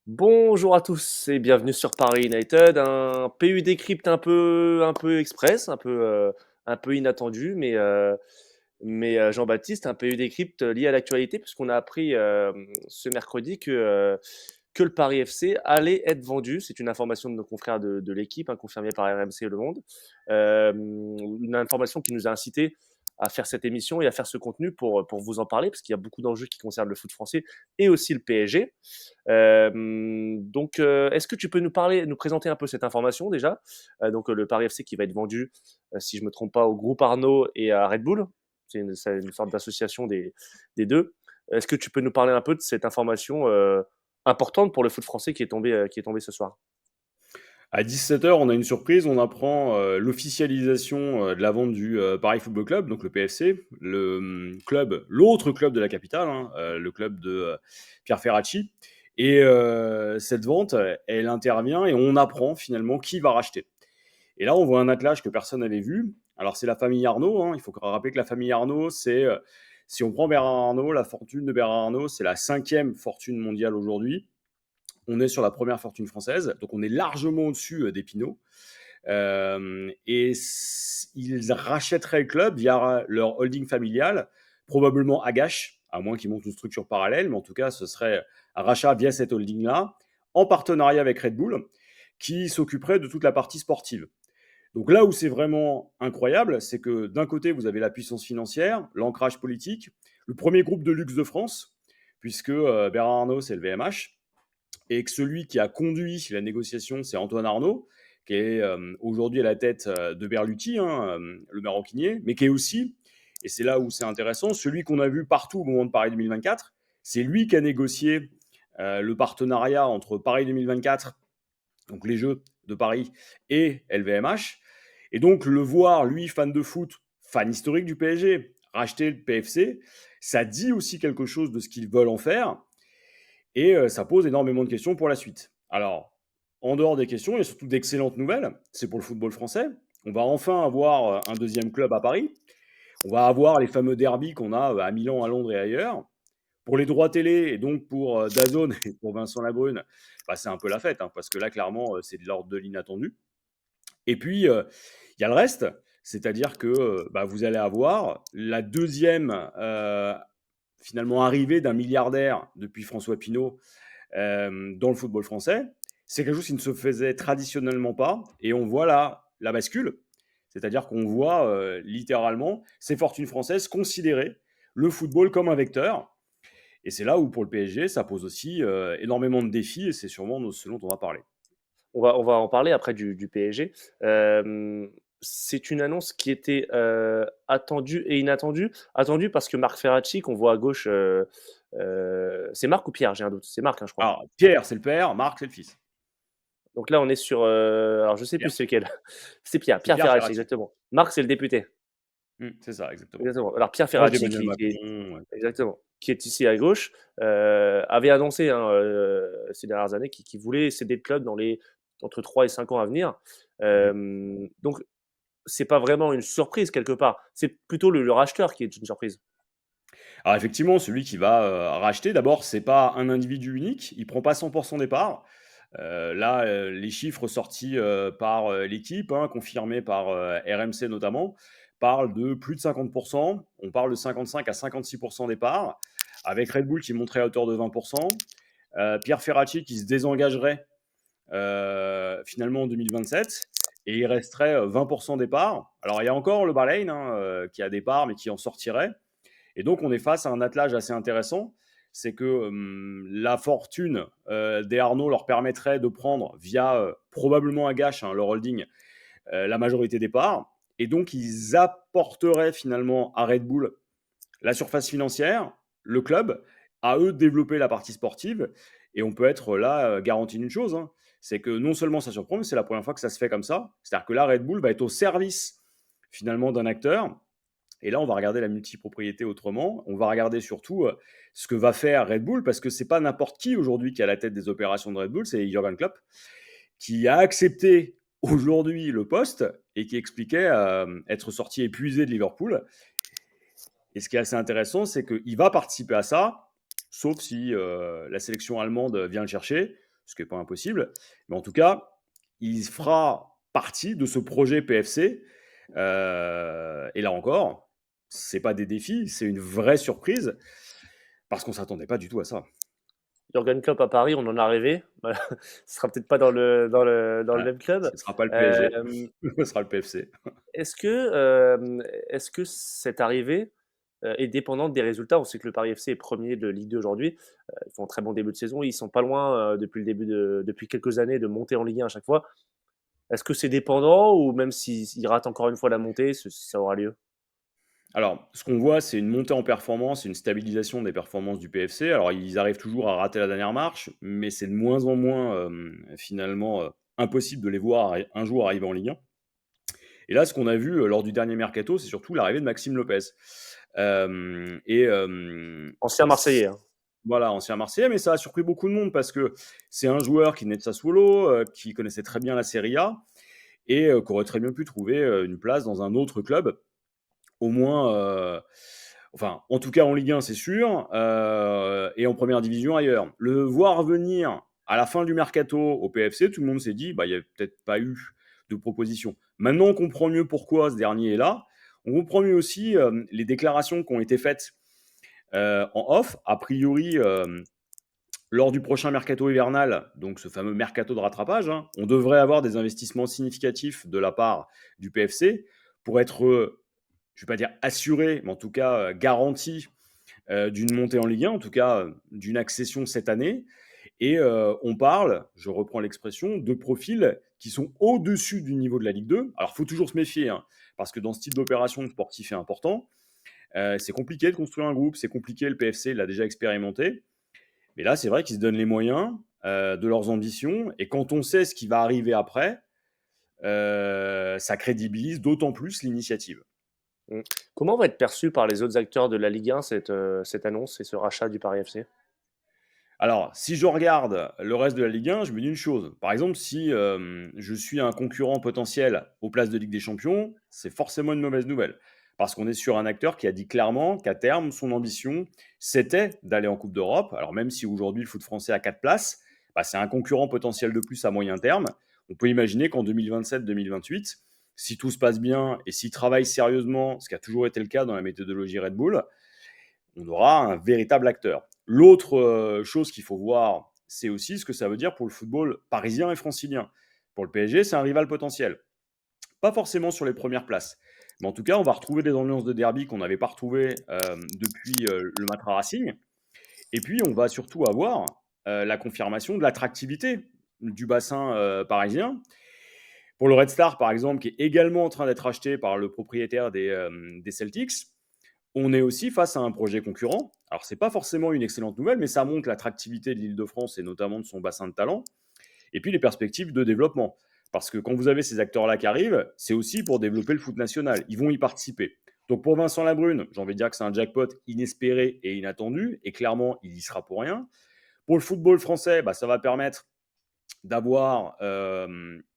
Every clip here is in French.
Bonjour à tous et bienvenue sur Paris United, un PU décrypte un peu express, un peu inattendu, mais Jean-Baptiste, un PU décrypte lié à l'actualité puisqu'on a appris ce mercredi que le Paris FC allait être vendu. C'est une information de nos confrères de l'équipe, hein, confirmée par RMC et Le Monde. Une information qui nous a incité à faire cette émission et à faire ce contenu pour vous en parler, parce qu'il y a beaucoup d'enjeux qui concernent le foot français et aussi le PSG. Est-ce que tu peux nous présenter un peu cette information déjà? Le Paris FC qui va être vendu, si je me trompe pas, au groupe Arnaud et à Red Bull. C'est une sorte d'association des deux. Est-ce que tu peux nous parler un peu de cette information importante pour le foot français qui est tombée ce soir? À 17h, on a une surprise, on apprend l'officialisation de la vente du Paris Football Club, donc le PFC, l'autre club de la capitale, hein, le club de Pierre Ferracci. Et cette vente, elle intervient et on apprend finalement qui va racheter. Et là, on voit un attelage que personne n'avait vu. Alors, c'est la famille Arnault, hein. Il faut rappeler que la famille Arnault, si on prend Bernard Arnault, la fortune de Bernard Arnault, c'est la 5e fortune mondiale aujourd'hui. On est sur la première fortune française, donc on est largement au-dessus des Pinot. Ils rachèteraient le club via leur holding familial, probablement Agache, à moins qu'ils montent une structure parallèle, mais en tout cas, ce serait un rachat via cette holding-là, en partenariat avec Red Bull, qui s'occuperait de toute la partie sportive. Donc là où c'est vraiment incroyable, c'est que d'un côté, vous avez la puissance financière, l'ancrage politique, le premier groupe de luxe de France, puisque Bernard Arnault, c'est le VMH, et que celui qui a conduit la négociation, c'est Antoine Arnault, qui est aujourd'hui à la tête de Berluti, hein, le maroquinier, mais qui est aussi, et c'est là où c'est intéressant, celui qu'on a vu partout au moment de Paris 2024. C'est lui qui a négocié le partenariat entre Paris 2024, donc les Jeux de Paris, et LVMH. Et donc le voir, lui, fan de foot, fan historique du PSG, racheter le PFC, ça dit aussi quelque chose de ce qu'ils veulent en faire. Et ça pose énormément de questions pour la suite. Alors, en dehors des questions, il y a surtout d'excellentes nouvelles. C'est pour le football français. On va enfin avoir un deuxième club à Paris. On va avoir les fameux derbys qu'on a à Milan, à Londres et ailleurs. Pour les droits télé et donc pour DAZN et pour Vincent Labrune, bah, c'est un peu la fête, hein, parce que là, clairement, c'est de l'ordre de l'inattendu. Et puis, il y a le reste, c'est-à-dire que bah, vous allez avoir la deuxième, finalement, arrivée d'un milliardaire depuis François Pinault dans le football français. C'est quelque chose qui ne se faisait traditionnellement pas. Et on voit là la bascule. C'est-à-dire qu'on voit littéralement ces fortunes françaises considérer le football comme un vecteur. Et c'est là où, pour le PSG, ça pose aussi énormément de défis. Et c'est sûrement ce dont on va parler. On va en parler après du PSG. C'est une annonce qui était attendue et inattendue. Attendue parce que Marc Ferracci, qu'on voit à gauche, c'est Marc ou Pierre? J'ai un doute. C'est Marc, hein, je crois. Alors, Pierre, c'est le père. Marc, c'est le fils. Donc là, on est sur. Alors, je sais plus Pierre. c'est lequel. C'est Pierre. C'est Pierre Pierre Ferracci, Ferrati. exactement. Marc, c'est le député. C'est ça, exactement. Exactement. Alors, Pierre Proche Ferracci, d'Emmanuel qui est. Macron. Ouais. Exactement. Qui est ici à gauche, avait annoncé, hein, ces dernières années qu'il voulait céder le club entre 3 et 5 ans à venir. Mhm. Donc, c'est pas vraiment une surprise quelque part. C'est plutôt le racheteur qui est une surprise. Alors effectivement, celui qui va racheter, d'abord, c'est pas un individu unique, il prend pas 100% des parts. Là, les chiffres sortis par l'équipe, hein, confirmés par RMC notamment, parlent de plus de 50%. On parle de 55 à 56% des parts, avec Red Bull qui monterait à hauteur de 20%, Pierre Ferracci qui se désengagerait finalement en 2027, et il resterait 20% des parts. Alors il y a encore le Bahreïn hein, qui a des parts, mais qui en sortirait. Et donc, on est face à un attelage assez intéressant. C'est que la fortune des Arnaud leur permettrait de prendre, via probablement Agache, hein, leur holding, la majorité des parts. Et donc, ils apporteraient finalement à Red Bull la surface financière, le club, à eux de développer la partie sportive. Et on peut être là garanti d'une chose, hein, c'est que non seulement ça surprend, mais c'est la première fois que ça se fait comme ça. C'est-à-dire que là, Red Bull va être au service finalement d'un acteur, et là, on va regarder la multipropriété autrement. On va regarder surtout ce que va faire Red Bull, parce que c'est pas n'importe qui aujourd'hui qui est à la tête des opérations de Red Bull, c'est Jürgen Klopp, qui a accepté aujourd'hui le poste et qui expliquait être sorti épuisé de Liverpool. Et ce qui est assez intéressant, c'est qu'il va participer à ça, sauf si la sélection allemande vient le chercher, ce qui n'est pas impossible. Mais en tout cas, il fera partie de ce projet PFC. Et là encore, c'est pas des défis, c'est une vraie surprise parce qu'on s'attendait pas du tout à ça. Jürgen Klopp à Paris, on en a rêvé. Voilà. Ce sera peut-être pas dans le Ouais, même club. ce ne sera pas le PSG, Euh, ce sera le PFC. est-ce que, euh, est-ce que cette arrivée est dépendante des résultats? On sait que le Paris FC est premier de Ligue 2 aujourd'hui. Ils font un très bon début de saison. Ils sont pas loin depuis quelques années de monter en Ligue 1 à chaque fois. Est-ce que c'est dépendant ou même s'ils ratent encore une fois la montée, ça aura lieu? Alors, ce qu'on voit, c'est une montée en performance, une stabilisation des performances du PFC. Alors, ils arrivent toujours à rater la dernière marche, mais c'est de moins en moins, finalement, impossible de les voir un jour arriver en Ligue 1. Et là, ce qu'on a vu lors du dernier mercato, c'est surtout l'arrivée de Maxime Lopez. Euh, et euh, Ancien Marseillais, hein. voilà, ancien Marseillais, mais ça a surpris beaucoup de monde parce que c'est un joueur qui naît de Sassuolo, qui connaissait très bien la Serie A et qui aurait très bien pu trouver une place dans un autre club, au moins, enfin, en tout cas en Ligue 1, c'est sûr, et en première division ailleurs. Le voir venir à la fin du mercato au PFC, tout le monde s'est dit, bah, il n'y a peut-être pas eu de proposition. Maintenant, on comprend mieux pourquoi ce dernier est là. On comprend mieux aussi les déclarations qui ont été faites en off. A priori, lors du prochain mercato hivernal, donc ce fameux mercato de rattrapage, hein, on devrait avoir des investissements significatifs de la part du PFC pour être, je ne vais pas dire assuré, mais en tout cas garanti d'une montée en Ligue 1, en tout cas d'une accession cette année. Et on parle, je reprends l'expression, de profils qui sont au-dessus du niveau de la Ligue 2. Alors, il faut toujours se méfier, hein, parce que dans ce type d'opération, le sportif est important. C'est compliqué de construire un groupe, c'est compliqué, le PFC l'a déjà expérimenté. Mais là, c'est vrai qu'ils se donnent les moyens de leurs ambitions. Et quand on sait ce qui va arriver après, ça crédibilise d'autant plus l'initiative. Mm. Comment va être perçu par les autres acteurs de la Ligue 1 cette annonce et ce rachat du Paris FC? Alors, si je regarde le reste de la Ligue 1, je me dis une chose. Par exemple, si je suis un concurrent potentiel aux places de Ligue des Champions, c'est forcément une mauvaise nouvelle. Parce qu'on est sur un acteur qui a dit clairement qu'à terme, son ambition, c'était d'aller en Coupe d'Europe. Alors, même si aujourd'hui le foot français a 4 places, bah, c'est un concurrent potentiel de plus à moyen terme. On peut imaginer qu'en 2027-2028, si tout se passe bien et s'il travaille sérieusement, ce qui a toujours été le cas dans la méthodologie Red Bull, on aura un véritable acteur. L'autre chose qu'il faut voir, c'est aussi ce que ça veut dire pour le football parisien et francilien. Pour le PSG, c'est un rival potentiel. Pas forcément sur les premières places. Mais en tout cas, on va retrouver des ambiances de derby qu'on n'avait pas retrouvées depuis le Matra Racing. Et puis, on va surtout avoir la confirmation de l'attractivité du bassin parisien. Pour le Red Star, par exemple, qui est également en train d'être acheté par le propriétaire des Celtics, on est aussi face à un projet concurrent. Alors, ce n'est pas forcément une excellente nouvelle, mais ça montre l'attractivité de l'Île-de-France et notamment de son bassin de talent. Et puis, les perspectives de développement. Parce que quand vous avez ces acteurs-là qui arrivent, c'est aussi pour développer le foot national. Ils vont y participer. Donc, pour Vincent Labrune, j'ai envie de dire que c'est un jackpot inespéré et inattendu. Et clairement, il y sera pour rien. Pour le football français, bah, ça va permettre d'avoir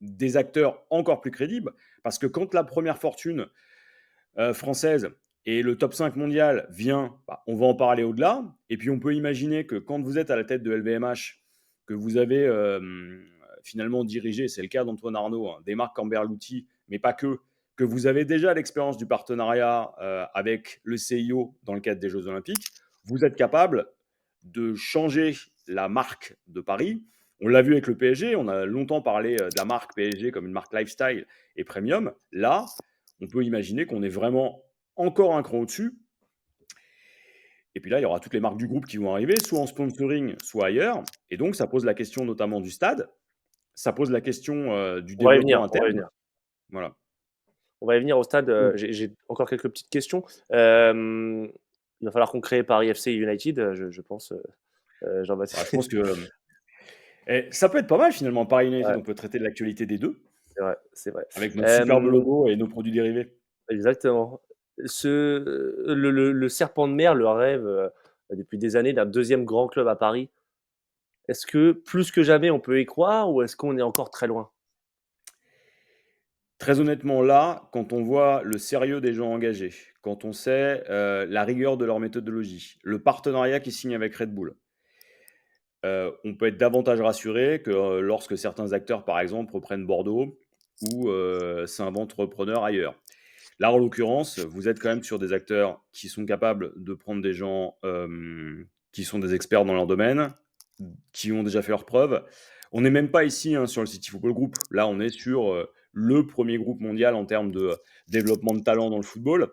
des acteurs encore plus crédibles. Parce que quand la première fortune française et le top 5 mondial vient, bah, on va en parler au-delà. Et puis on peut imaginer que quand vous êtes à la tête de LVMH, que vous avez finalement dirigé, c'est le cas d'Antoine Arnaud, hein, des marques Camberluti, mais pas que vous avez déjà l'expérience du partenariat avec le CIO dans le cadre des Jeux Olympiques, vous êtes capable de changer la marque de Paris. On l'a vu avec le PSG, on a longtemps parlé de la marque PSG comme une marque lifestyle et premium. Là, on peut imaginer qu'on est vraiment encore un cran au-dessus. Et puis là, il y aura toutes les marques du groupe qui vont arriver, soit en sponsoring, soit ailleurs. Et donc, ça pose la question notamment du stade. Ça pose la question du On va y venir, développement on va y interne. venir. Voilà. On va y venir au stade. Donc, J'ai encore quelques petites questions. Il va falloir qu'on crée Paris FC United, je pense, bah, je Jean-Baptiste. pense que ça peut être pas mal finalement. Paris United, Ouais, on peut traiter de l'actualité des deux, c'est vrai, c'est vrai. avec notre superbe Euh, logo et nos produits dérivés. Exactement. Le serpent de mer, le rêve depuis des années d'un deuxième grand club à Paris. Est-ce que plus que jamais on peut y croire ou est-ce qu'on est encore très loin? Très honnêtement, là, quand on voit le sérieux des gens engagés, quand on sait la rigueur de leur méthodologie, le partenariat qu'ils signent avec Red Bull, on peut être davantage rassuré que lorsque certains acteurs, par exemple, reprennent Bordeaux ou s'inventent repreneurs ailleurs. Là, en l'occurrence, vous êtes quand même sur des acteurs qui sont capables de prendre des gens qui sont des experts dans leur domaine, qui ont déjà fait leurs preuves. On n'est même pas ici sur le City Football Group. Là, on est sur le premier groupe mondial en termes de développement de talent dans le football,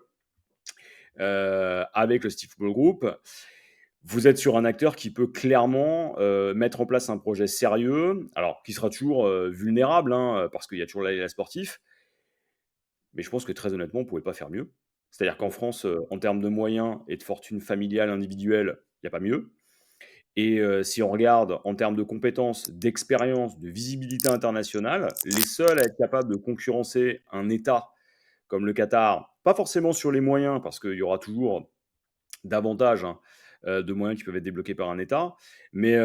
avec le City Football Group. Vous êtes sur un acteur qui peut clairement mettre en place un projet sérieux, alors qui sera toujours vulnérable, parce qu'il y a toujours l'aléa sportif, mais je pense que très honnêtement, on ne pouvait pas faire mieux. C'est-à-dire qu'en France, en termes de moyens et de fortune familiale individuelle, il n'y a pas mieux. Et si on regarde en termes de compétences, d'expérience, de visibilité internationale, les seuls à être capables de concurrencer un État comme le Qatar, pas forcément sur les moyens, parce qu'il y aura toujours davantage de moyens qui peuvent être débloqués par un État, mais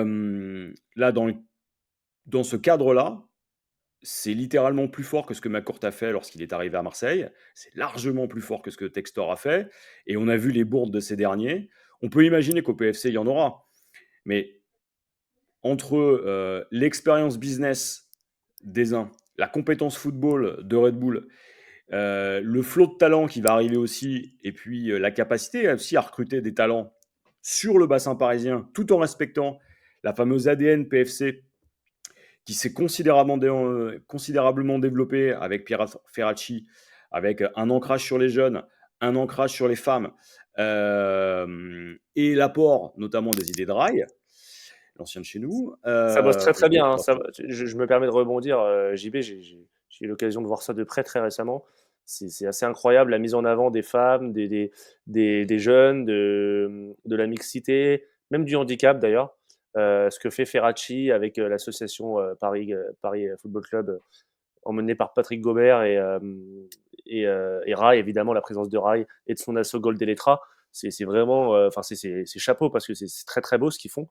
là, dans ce cadre-là, c'est littéralement plus fort que ce que McCourt a fait lorsqu'il est arrivé à Marseille. C'est largement plus fort que ce que Textor a fait. Et on a vu les bourdes de ces derniers. On peut imaginer qu'au PFC, il y en aura. Mais entre l'expérience business des uns, la compétence football de Red Bull, le flot de talent qui va arriver aussi, et puis la capacité aussi à recruter des talents sur le bassin parisien, tout en respectant la fameuse ADN PFC qui s'est considérablement développé avec Pierre Ferracci, avec un ancrage sur les jeunes, un ancrage sur les femmes, et l'apport notamment des idées de rail, l'ancien de chez nous. Ça bosse très Je très pense bien, qu'il hein. y aura Je me permets de rebondir, JB, j'ai eu l'occasion de voir ça de près très récemment. C'est assez incroyable la mise en avant des femmes, des jeunes, de la mixité, même du handicap d'ailleurs. Ce que fait Ferracci avec l'association Paris Football Club, emmenée par Patrick Gobert et Rai, évidemment, la présence de Rai et de son asso Gold Electra. C'est vraiment, enfin, c'est chapeau parce que c'est très très beau ce qu'ils font.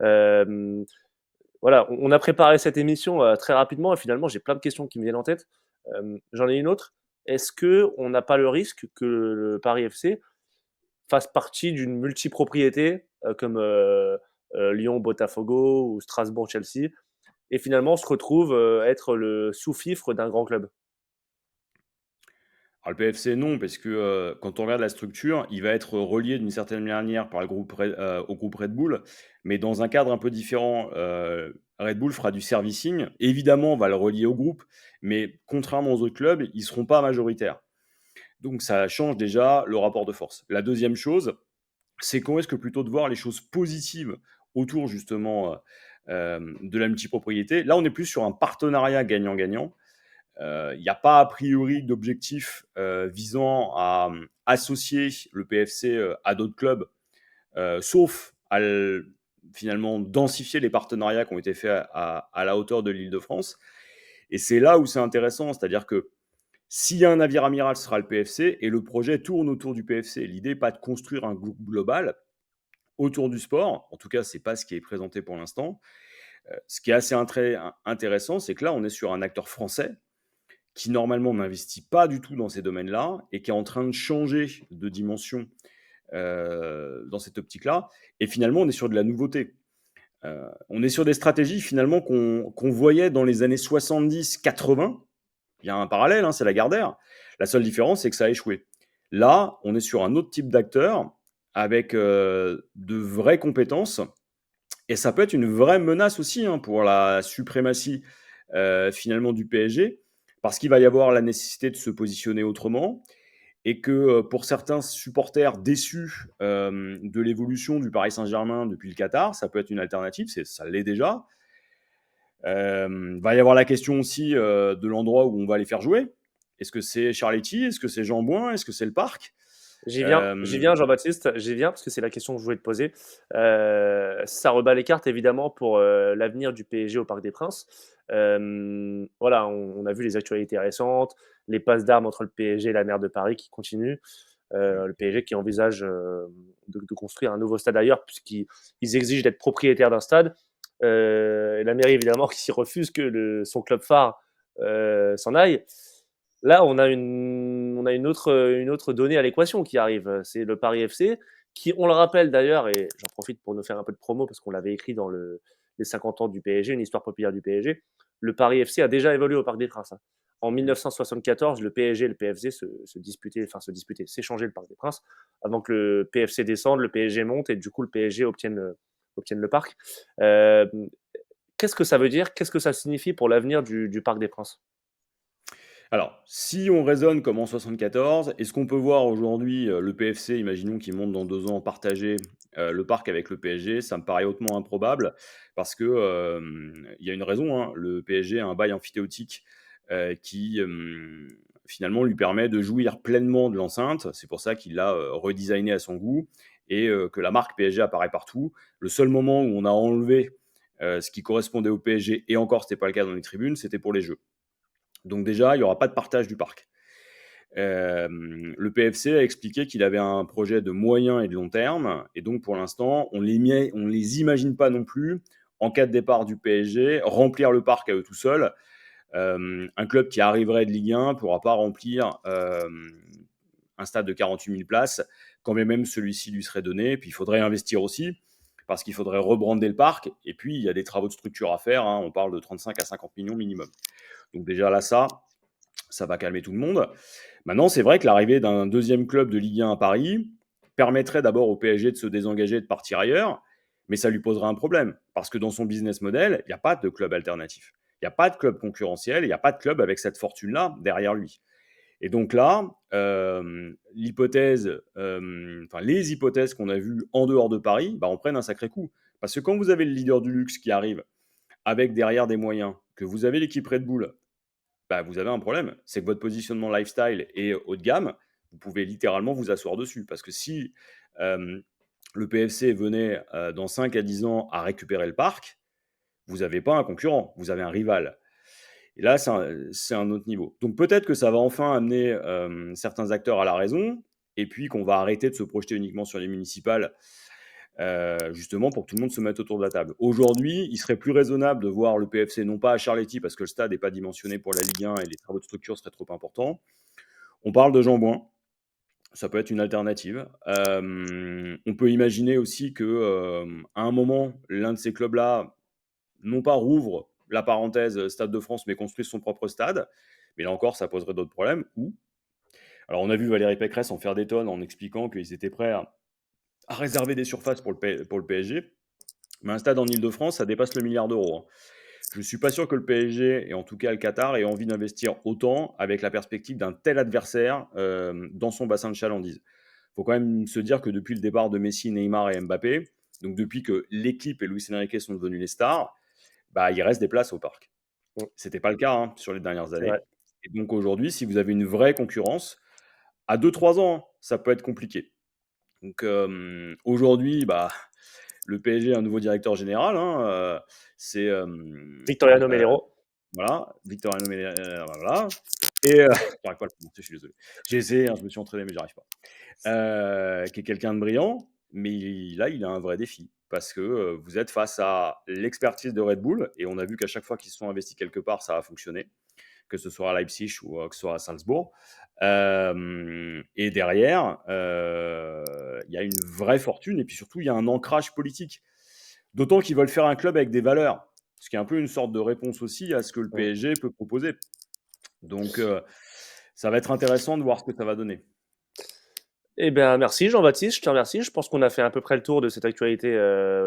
Euh, voilà, on a préparé cette émission très rapidement et finalement j'ai plein de questions qui me viennent en tête. J'en ai une autre. Est-ce que on n'a pas le risque que le Paris FC fasse partie d'une multipropriété comme Lyon, Botafogo ou Strasbourg, Chelsea et finalement se retrouve être le sous-fifre d'un grand club? Alors le PFC, non, parce que quand on regarde la structure, il va être relié d'une certaine manière par le au groupe Red Bull, mais dans un cadre un peu différent. Red Bull fera du servicing. Évidemment, on va le relier au groupe, mais contrairement aux autres clubs, ils ne seront pas majoritaires. Donc ça change déjà le rapport de force. La deuxième chose, c'est qu'on risque plutôt de voir les choses positives autour justement de la multipropriété. Là, on est plus sur un partenariat gagnant-gagnant. Il n'y a pas a priori d'objectif visant à associer le PFC à d'autres clubs, sauf à finalement densifier les partenariats qui ont été faits à la hauteur de l'Île-de-France. Et c'est là où c'est intéressant, c'est-à-dire que s'il y a un navire amiral, ce sera le PFC, et le projet tourne autour du PFC. L'idée n'est pas de construire un groupe global autour du sport, en tout cas, ce n'est pas ce qui est présenté pour l'instant. Ce qui est assez intéressant, c'est que là, on est sur un acteur français qui normalement n'investit pas du tout dans ces domaines-là et qui est en train de changer de dimension dans cette optique-là. Et finalement, on est sur de la nouveauté. On est sur des stratégies finalement qu'on voyait dans les années 70-80. Il y a un parallèle, c'est la Gardère. La seule différence, c'est que ça a échoué. Là, on est sur un autre type d'acteur avec de vraies compétences. Et ça peut être une vraie menace aussi pour la suprématie finalement du PSG, parce qu'il va y avoir la nécessité de se positionner autrement, et que pour certains supporters déçus de l'évolution du Paris Saint-Germain depuis le Qatar, ça peut être une alternative, ça l'est déjà. Va y avoir la question aussi de l'endroit où on va les faire jouer. Est-ce que c'est Charletti? Est-ce que c'est Jean-Bouin? Est-ce que c'est le Parc? J'y viens, Jean-Baptiste, j'y viens parce que c'est la question que je voulais te poser. Ça rebat les cartes évidemment pour l'avenir du PSG au Parc des Princes. Voilà, on a vu les actualités récentes, les passes d'armes entre le PSG et la maire de Paris qui continuent. Le PSG qui envisage de construire un nouveau stade ailleurs puisqu'ils exigent d'être propriétaires d'un stade. Et la mairie évidemment qui refuse que son club phare s'en aille. Là, on a une autre donnée à l'équation qui arrive. C'est le Paris FC qui, on le rappelle d'ailleurs, et j'en profite pour nous faire un peu de promo parce qu'on l'avait écrit dans les 50 ans du PSG, une histoire populaire du PSG, le Paris FC a déjà évolué au Parc des Princes, hein. En 1974, le PSG et le PFC se disputaient, s'échangeaient le Parc des Princes, avant que le PFC descende, le PSG monte, et du coup le PSG obtienne le parc. Euh, Qu'est-ce que ça veut dire? Qu'est-ce que ça signifie pour l'avenir du Parc des Princes? Alors, si on raisonne comme en 74, est-ce qu'on peut voir aujourd'hui le PFC, imaginons qu'il monte dans 2 ans, partager le parc avec le PSG? Ça me paraît hautement improbable parce que il y a une raison, hein. Le PSG a un bail amphithéotique qui finalement lui permet de jouir pleinement de l'enceinte. C'est pour ça qu'il l'a redesigné à son goût et que la marque PSG apparaît partout. Le seul moment où on a enlevé ce qui correspondait au PSG, et encore, c'était pas le cas dans les tribunes, c'était pour les Jeux. Donc déjà, il n'y aura pas de partage du parc. Le PFC a expliqué qu'il avait un projet de moyen et de long terme, et donc pour l'instant, on les imagine pas non plus, en cas de départ du PSG, remplir le parc à eux tout seuls. Un club qui arriverait de Ligue 1 ne pourra pas remplir un stade de 48 000 places, quand même celui-ci lui serait donné. Puis il faudrait investir aussi, parce qu'il faudrait rebrander le parc, et puis il y a des travaux de structure à faire, hein. On parle de 35 à 50 millions minimum. Donc déjà là, ça va calmer tout le monde. Maintenant, c'est vrai que l'arrivée d'un deuxième club de Ligue 1 à Paris permettrait d'abord au PSG de se désengager et de partir ailleurs, mais ça lui poserait un problème, parce que dans son business model, il n'y a pas de club alternatif. Il n'y a pas de club concurrentiel, il n'y a pas de club avec cette fortune-là derrière lui. Et donc là, les hypothèses qu'on a vues en dehors de Paris, bah, on prenne un sacré coup. Parce que quand vous avez le leader du luxe qui arrive avec derrière des moyens, que vous avez l'équipe Red Bull, bah, vous avez un problème. C'est que votre positionnement lifestyle est haut de gamme. Vous pouvez littéralement vous asseoir dessus. Parce que si le PFC venait dans 5 à 10 ans à récupérer le parc, vous n'avez pas un concurrent, vous avez un rival. Et là, c'est un autre niveau. Donc peut-être que ça va enfin amener certains acteurs à la raison, et puis qu'on va arrêter de se projeter uniquement sur les municipales, justement pour que tout le monde se mette autour de la table. Aujourd'hui, il serait plus raisonnable de voir le PFC non pas à Charletti, parce que le stade n'est pas dimensionné pour la Ligue 1 et les travaux de structure seraient trop importants. On parle de Jean-Bouin, ça peut être une alternative. On peut imaginer aussi que à un moment, l'un de ces clubs-là, non pas rouvre la parenthèse Stade de France, mais construise son propre stade. Mais là encore, ça poserait d'autres problèmes. Alors on a vu Valérie Pécresse en faire des tonnes en expliquant qu'ils étaient prêts à réserver des surfaces pour le PSG. Mais un stade en Ile-de-France, ça dépasse le milliard d'euros, hein. Je ne suis pas sûr que le PSG, et en tout cas le Qatar, ait envie d'investir autant avec la perspective d'un tel adversaire dans son bassin de chalandise. Il faut quand même se dire que depuis le départ de Messi, Neymar et Mbappé, donc depuis que l'équipe et Luis Enrique sont devenus les stars, bah, il reste des places au parc. Mm, Ce n'était pas le cas, hein, sur les dernières c'est vrai. années. Et donc aujourd'hui, si vous avez une vraie concurrence, à 2-3 ans, hein, ça peut être compliqué. Donc aujourd'hui, bah, le PSG a un nouveau directeur général, hein, c'est Victoriano Melero. voilà, Victoriano voilà. Et j'arrive pas à le prononcer, je suis désolé. J'ai essayé, hein, je me suis entraîné, mais j'arrive pas. Qui est quelqu'un de brillant, mais là, il a un vrai défi. Parce que vous êtes face à l'expertise de Red Bull, et on a vu qu'à chaque fois qu'ils se sont investis quelque part, ça a fonctionné, que ce soit à Leipzig ou que ce soit à Salzbourg. Et derrière, il y a une vraie fortune, et puis surtout, il y a un ancrage politique. D'autant qu'ils veulent faire un club avec des valeurs, ce qui est un peu une sorte de réponse aussi à ce que le Mm. PSG peut proposer. Donc, ça va être intéressant de voir ce que ça va donner. Eh bien, merci Jean-Baptiste, je te remercie. Je pense qu'on a fait à peu près le tour de cette actualité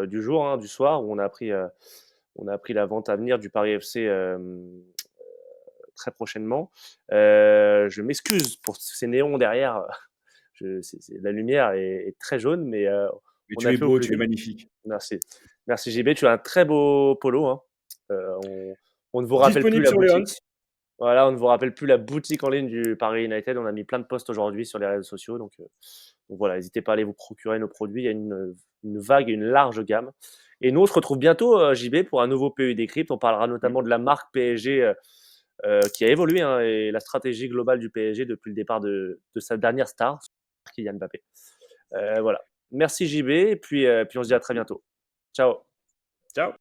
du jour, hein, du soir, où on a appris la vente à venir du Paris FC très prochainement. Je m'excuse pour ces néons derrière. La lumière est très jaune, mais Mais on tu a es fait au beau, plus tu es vite. magnifique. Merci. Merci JB, tu as un très beau polo, hein. On ne vous rappelle plus Disponible la sur les Hunt. boutique. Voilà, on ne vous rappelle plus la boutique en ligne du Paris United. On a mis plein de posts aujourd'hui sur les réseaux sociaux. Donc voilà, n'hésitez pas à aller vous procurer nos produits. Il y a une vague et une large gamme. Et nous, on se retrouve bientôt, JB, pour un nouveau PU Décrypte. On parlera notamment de la marque PSG qui a évolué, hein, et la stratégie globale du PSG depuis le départ de sa dernière star, Kylian Mbappé. Voilà. Merci JB, et puis on se dit à très bientôt. Ciao. Ciao.